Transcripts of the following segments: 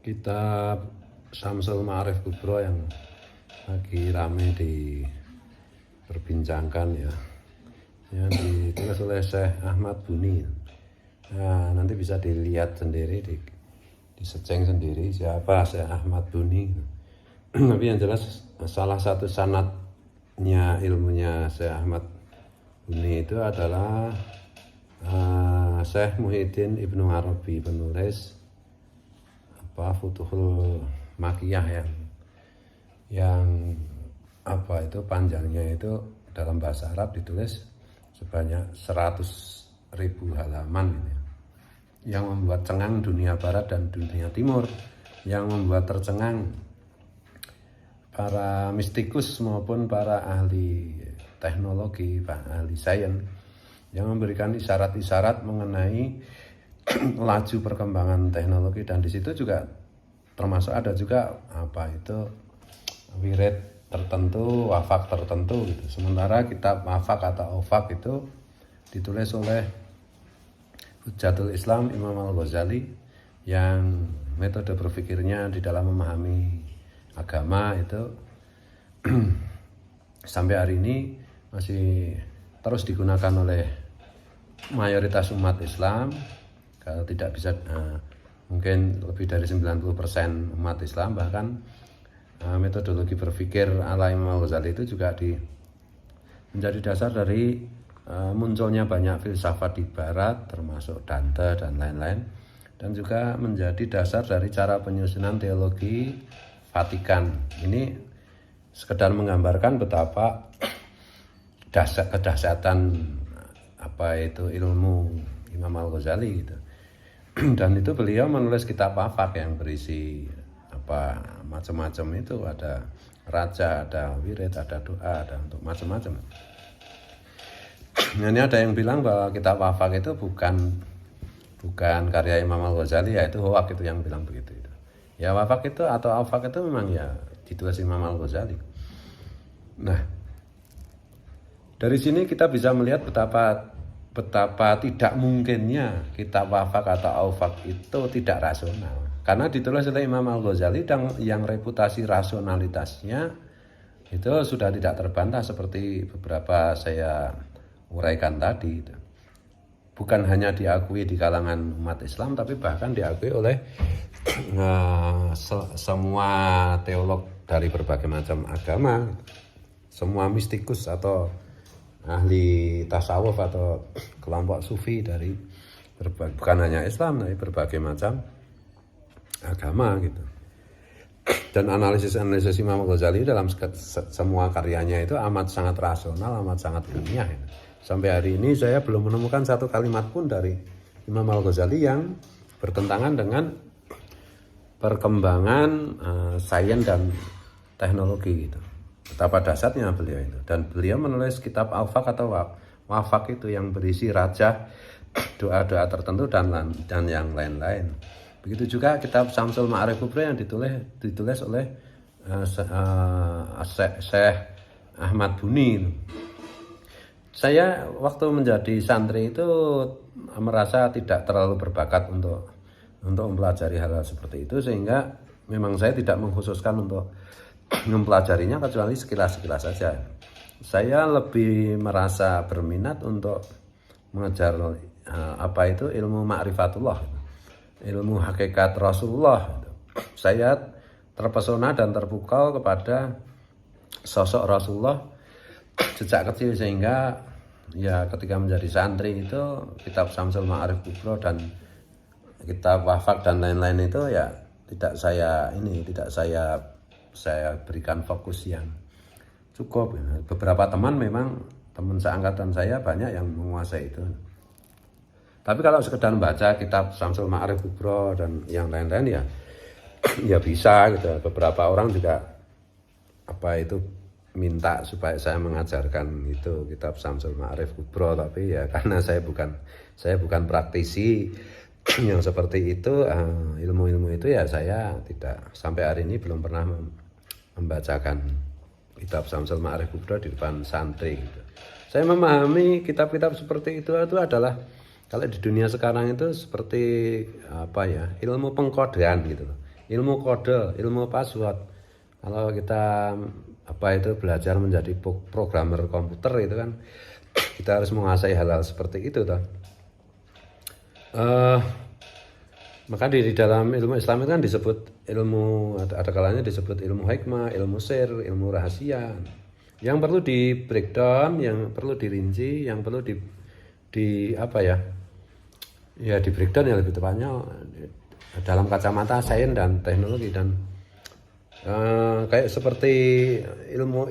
Kitab Syamsul Ma'arif Kubro yang lagi rame diperbincangkan ya, yang ditulis oleh Syekh Ahmad Buni. Nah, nanti bisa dilihat sendiri, diseceng sendiri siapa Syekh Ahmad Buni. Tapi yang jelas salah satu sanadnya ilmunya Syekh Ahmad Buni itu adalah Syekh Muhyiddin Ibnu Arabi, penulis Futuhul Makiyah yang apa itu panjangnya itu dalam bahasa Arab ditulis sebanyak 100.000 halaman gitu, yang membuat cengang dunia barat dan dunia timur, yang membuat tercengang para mistikus maupun para ahli teknologi, ahli sains, yang memberikan isyarat-isyarat mengenai laju perkembangan teknologi. Dan di situ juga termasuk ada juga apa itu wirid tertentu, wafak tertentu gitu. Sementara kitab wafak atau ofak itu ditulis oleh Hujjatul Islam Imam Al-Ghazali, yang metode berpikirnya di dalam memahami agama itu sampai hari ini masih terus digunakan oleh mayoritas umat Islam. Kalau tidak bisa mungkin lebih dari 90% umat Islam, bahkan metodologi berpikir ala Imam Al-Ghazali itu juga menjadi dasar dari munculnya banyak filsafat di barat, termasuk Dante dan lain-lain, dan juga menjadi dasar dari cara penyusunan teologi Vatikan. Ini sekedar menggambarkan betapa kedahsyatan apa itu ilmu Imam Al-Ghazali gitu. Dan itu beliau menulis kitab wafak yang berisi apa macam-macam itu, ada raja, ada wirid, ada doa, ada untuk macam-macam. Ini ada yang bilang bahwa kitab wafak itu bukan karya Imam Al-Ghazali, yaitu hoak itu yang bilang begitu. Ya wafak itu atau wafak itu memang ya ditulis Imam Al-Ghazali. Nah, dari sini kita bisa melihat betapa tidak mungkinnya kitab wafak atau aufak itu tidak rasional, karena ditulis oleh Imam Al-Ghazali dan yang reputasi rasionalitasnya itu sudah tidak terbantah seperti beberapa saya uraikan tadi. Bukan hanya diakui di kalangan umat Islam, tapi bahkan diakui oleh semua teolog dari berbagai macam agama, semua mistikus atau ahli tasawuf atau kelompok sufi dari bukan hanya Islam tapi berbagai macam agama gitu. Dan analisis Imam Ghazali dalam semua karyanya itu amat sangat rasional, amat sangat ilmiah gitu. Sampai hari ini saya belum menemukan satu kalimat pun dari Imam Al-Ghazali yang bertentangan dengan perkembangan sains dan teknologi gitu. Betapa dahsyatnya beliau itu. Dan beliau menulis kitab Al-Faq atau wafak itu yang berisi raja, doa-doa tertentu dan yang lain-lain. Begitu juga kitab Syamsul Ma'arif Kubro yang ditulis oleh Syekh Ahmad Buni. Saya waktu menjadi santri itu merasa tidak terlalu berbakat untuk mempelajari hal-hal seperti itu, sehingga memang saya tidak mengkhususkan untuk mempelajarinya kecuali sekilas-sekilas saja. Saya lebih merasa berminat untuk mengejar apa itu ilmu ma'rifatullah, ilmu hakikat Rasulullah. Saya terpesona dan terpukau kepada sosok Rasulullah sejak kecil, sehingga ya ketika menjadi santri itu kitab Syamsul Ma'arif Kubro dan kitab wafak dan lain-lain itu ya tidak saya berikan fokus yang cukup. Beberapa teman seangkatan saya banyak yang menguasai itu. Tapi kalau sekedar membaca kitab Syamsul Ma'arif Kubro dan yang lain-lain ya bisa gitu. Beberapa orang juga minta supaya saya mengajarkan itu kitab Syamsul Ma'arif Kubro, tapi ya karena saya bukan praktisi yang seperti itu, ilmu-ilmu itu ya saya tidak, sampai hari ini belum pernah membacakan kitab Syamsul Ma'arif Kubro di depan santri gitu. Saya memahami kitab-kitab seperti itu adalah kalau di dunia sekarang itu seperti ilmu pengkodean gitu loh. ilmu kode, ilmu password. Kalau kita belajar menjadi programmer komputer itu kan kita harus menguasai hal-hal seperti itu toh. Maka di dalam ilmu Islam itu kan disebut ilmu, ada kalanya disebut ilmu hikmah, ilmu sir, ilmu rahasia. Yang perlu di breakdown, yang perlu dirinci, yang perlu di di breakdown yang lebih tepatnya dalam kacamata sains dan teknologi. Dan kayak seperti ilmu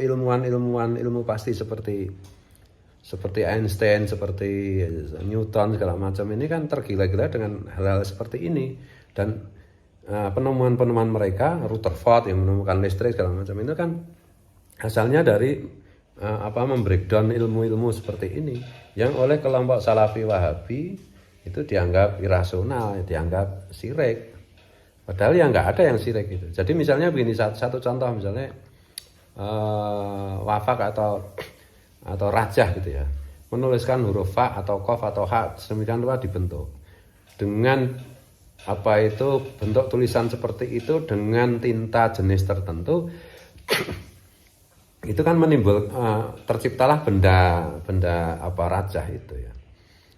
pasti seperti Einstein, seperti Newton segala macam ini kan tergila-gila dengan hal-hal seperti ini. Dan penemuan-penemuan mereka, Rutherford yang menemukan listrik segala macam itu kan asalnya dari membreakdown ilmu-ilmu seperti ini yang oleh kelompok Salafi Wahabi itu dianggap irasional, dianggap syirik. Padahal ya nggak ada yang syirik itu. Jadi misalnya begini, satu contoh misalnya wafak atau rajah gitu ya, menuliskan huruf fa atau kof atau ha sedemikian rupa dibentuk dengan bentuk tulisan seperti itu dengan tinta jenis tertentu. Itu kan terciptalah benda rajah itu ya.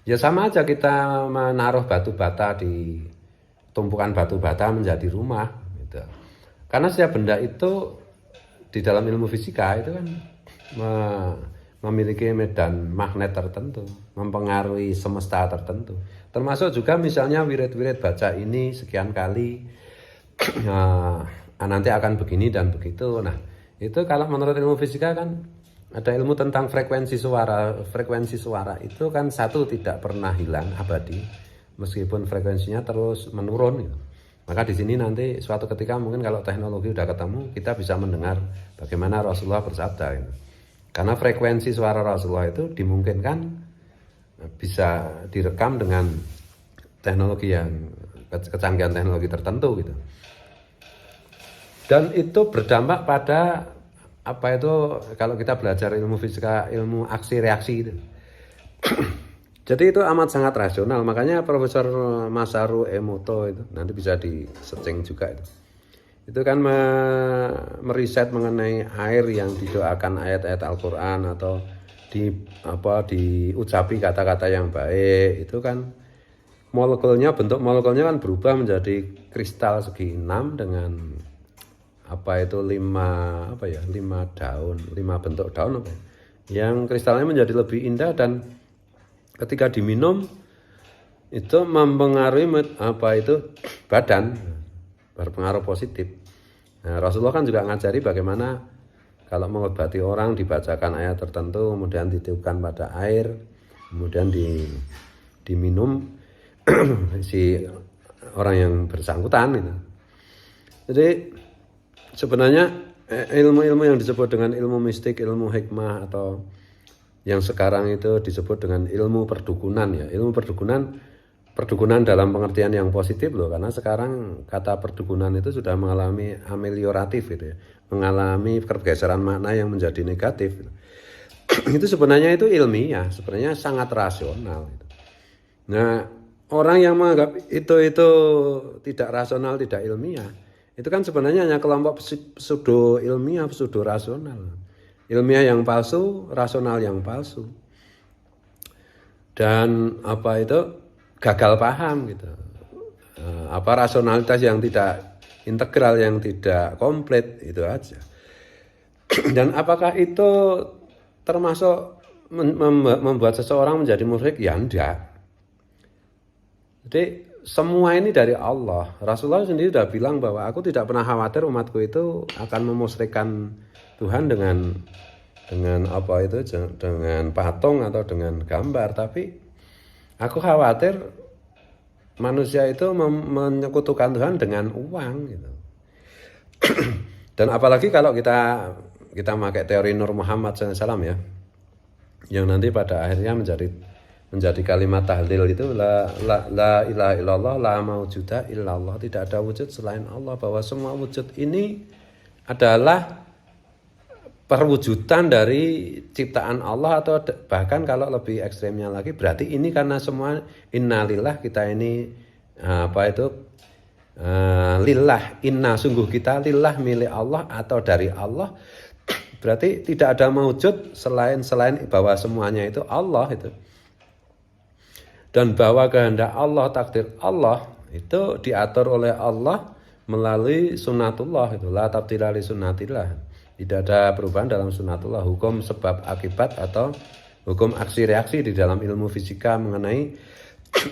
Ya sama aja kita menaruh batu bata di tumpukan batu bata menjadi rumah gitu. Karena setiap benda itu di dalam ilmu fisika itu kan memiliki medan magnet tertentu, mempengaruhi semesta tertentu. Termasuk juga misalnya wirid-wirid baca ini sekian kali nanti akan begini dan begitu. Nah, itu kalau menurut ilmu fisika kan ada ilmu tentang frekuensi suara. Frekuensi suara itu kan satu tidak pernah hilang abadi, meskipun frekuensinya terus menurun gitu. Maka di sini nanti suatu ketika mungkin kalau teknologi udah ketemu, kita bisa mendengar bagaimana Rasulullah bersabda gitu. Karena frekuensi suara Rasulullah itu dimungkinkan bisa direkam dengan teknologi yang kecanggihan teknologi tertentu gitu. Dan itu berdampak pada kalau kita belajar ilmu fisika, ilmu aksi reaksi itu. Jadi itu amat sangat rasional. Makanya Profesor Masaru Emoto itu nanti bisa di searching juga itu kan meriset mengenai air yang didoakan ayat-ayat Al-Qur'an atau diucapi kata-kata yang baik, itu kan bentuk molekulnya kan berubah menjadi kristal segi 6 dengan 5 bentuk daun yang kristalnya menjadi lebih indah, dan ketika diminum itu mempengaruhi badan, berpengaruh positif. Nah, Rasulullah kan juga ngajari bagaimana kalau mengobati orang dibacakan ayat tertentu, kemudian ditiupkan pada air, kemudian diminum si orang yang bersangkutan gitu. Jadi sebenarnya ilmu-ilmu yang disebut dengan ilmu mistik, ilmu hikmah, atau yang sekarang itu disebut dengan ilmu perdukunan ya. Ilmu perdukunan dalam pengertian yang positif loh, karena sekarang kata perdukunan itu sudah mengalami amelioratif gitu ya, mengalami pergeseran makna yang menjadi negatif gitu. Itu sebenarnya itu ilmiah, sebenarnya sangat rasional gitu. Nah, orang yang menganggap itu tidak rasional, tidak ilmiah, itu kan sebenarnya hanya kelompok pseudo ilmiah, pseudo rasional. Ilmiah yang palsu, rasional yang palsu. Dan gagal paham gitu. Rasionalitas yang tidak integral, yang tidak komplit, itu aja. Dan apakah itu termasuk membuat seseorang menjadi musyrik? Ya enggak. Jadi semua ini dari Allah. Rasulullah sendiri sudah bilang bahwa aku tidak pernah khawatir umatku itu akan memusyrikkan Tuhan dengan dengan patung atau dengan gambar, tapi aku khawatir manusia itu menyekutukan Tuhan dengan uang gitu. Dan apalagi kalau kita pakai teori Nur Muhammad SAW ya, yang nanti pada akhirnya menjadi kalimat tahlil itu la ilaha illallah la maujuda illallah, tidak ada wujud selain Allah, bahwa semua wujud ini adalah perwujudan dari ciptaan Allah, atau bahkan kalau lebih ekstrimnya lagi berarti ini karena semua innalillah, kita ini lillah, inna sungguh kita lillah milik Allah atau dari Allah, berarti tidak ada maujud selain bahwa semuanya itu Allah itu. Dan bahwa kehendak Allah, takdir Allah itu diatur oleh Allah melalui sunnatullah itu, la tabdila li sunnatillah. Tidak ada perubahan dalam sunnatullah, hukum sebab akibat atau hukum aksi reaksi di dalam ilmu fisika mengenai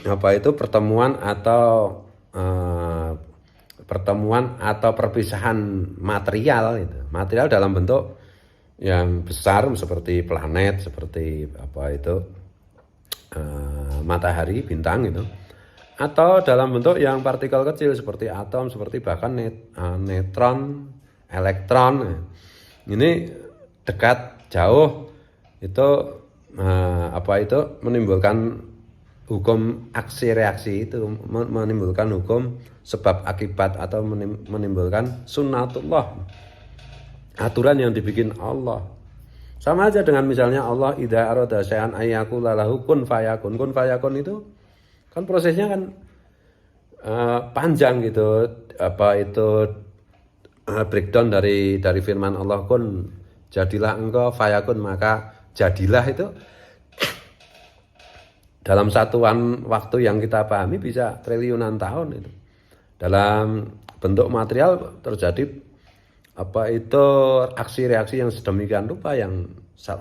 apa itu pertemuan atau perpisahan material itu. Material dalam bentuk yang besar seperti planet, seperti apa itu matahari, bintang gitu, atau dalam bentuk yang partikel kecil seperti atom, seperti bahkan neutron, elektron. Ini dekat, jauh, itu menimbulkan hukum aksi reaksi itu, menimbulkan hukum sebab akibat atau menimbulkan sunnatullah, aturan yang dibikin Allah. Sama aja dengan misalnya Allah idza arada syai'an ayyakula lahu kun fayakun. Kun fayakun itu kan prosesnya kan panjang gitu. Apa itu breakdown dari firman Allah, kun jadilah engkau, fayakun maka jadilah, itu dalam satuan waktu yang kita pahami bisa triliunan tahun itu. Dalam bentuk material terjadi apa itu aksi reaksi yang sedemikian rupa yang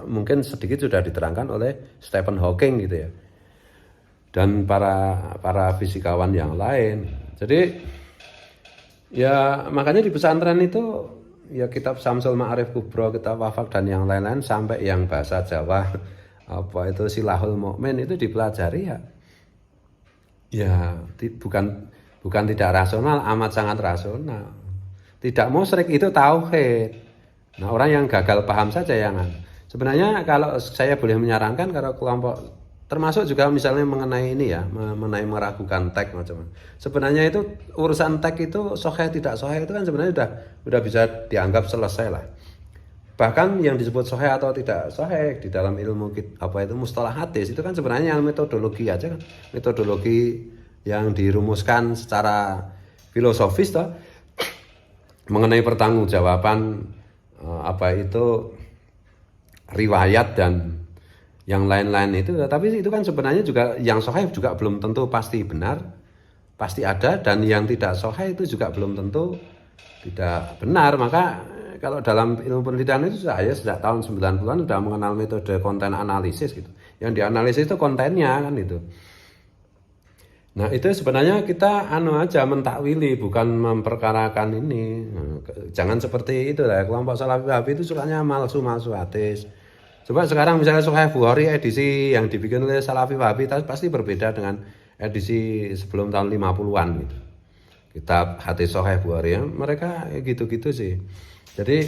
mungkin sedikit sudah diterangkan oleh Stephen Hawking gitu ya, dan para fisikawan yang lain. Jadi ya makanya di pesantren itu ya kitab Syamsul Ma'arif Kubro, kitab Wafak dan yang lain-lain, sampai yang bahasa Jawa apa itu Silahul Mukmin itu dipelajari ya bukan tidak rasional, amat sangat rasional. Tidak musyrik itu tauhid. Nah, orang yang gagal paham saja yang sebenarnya, kalau saya boleh menyarankan, kalau kelompok termasuk juga misalnya mengenai ini ya, mengenai meragukan teks macam. Sebenarnya itu urusan teks itu sahih tidak sahih itu kan sebenarnya udah bisa dianggap selesai lah. Bahkan yang disebut sahih atau tidak sahih di dalam ilmu apa itu mustalah hadis itu kan sebenarnya metodologi aja kan. Metodologi yang dirumuskan secara filosofis toh, mengenai pertanggungjawaban apa itu riwayat dan yang lain-lain itu. Tapi itu kan sebenarnya juga yang sahih juga belum tentu pasti benar, pasti ada, dan yang tidak sahih itu juga belum tentu tidak benar. Maka kalau dalam ilmu penelitian itu saya sejak tahun 90-an sudah mengenal metode konten analisis gitu. Yang dianalisis itu kontennya kan itu. Nah itu sebenarnya kita aja mentakwili, bukan memperkarakan ini. Nah, jangan seperti itu lah. Kelompok Salafi Wahabi itu sukanya malsu hadis. Coba sekarang misalnya Sahih Bukhari edisi yang dibikin oleh Salafi Wahabi pasti berbeda dengan edisi sebelum tahun 50-an gitu. Kitab hadis Sahih Bukhari ya, mereka gitu-gitu sih. Jadi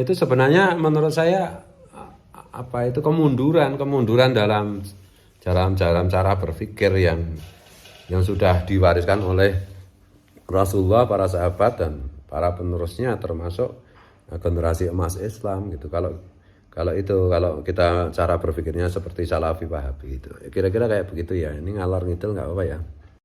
itu sebenarnya menurut saya apa itu kemunduran dalam cara berpikir yang sudah diwariskan oleh Rasulullah, para sahabat dan para penerusnya, termasuk generasi emas Islam gitu. Kalau kita cara berpikirnya seperti Salafi Wahabi itu, kira-kira kayak begitu ya. Ini ngalor ngidul nggak apa-apa ya.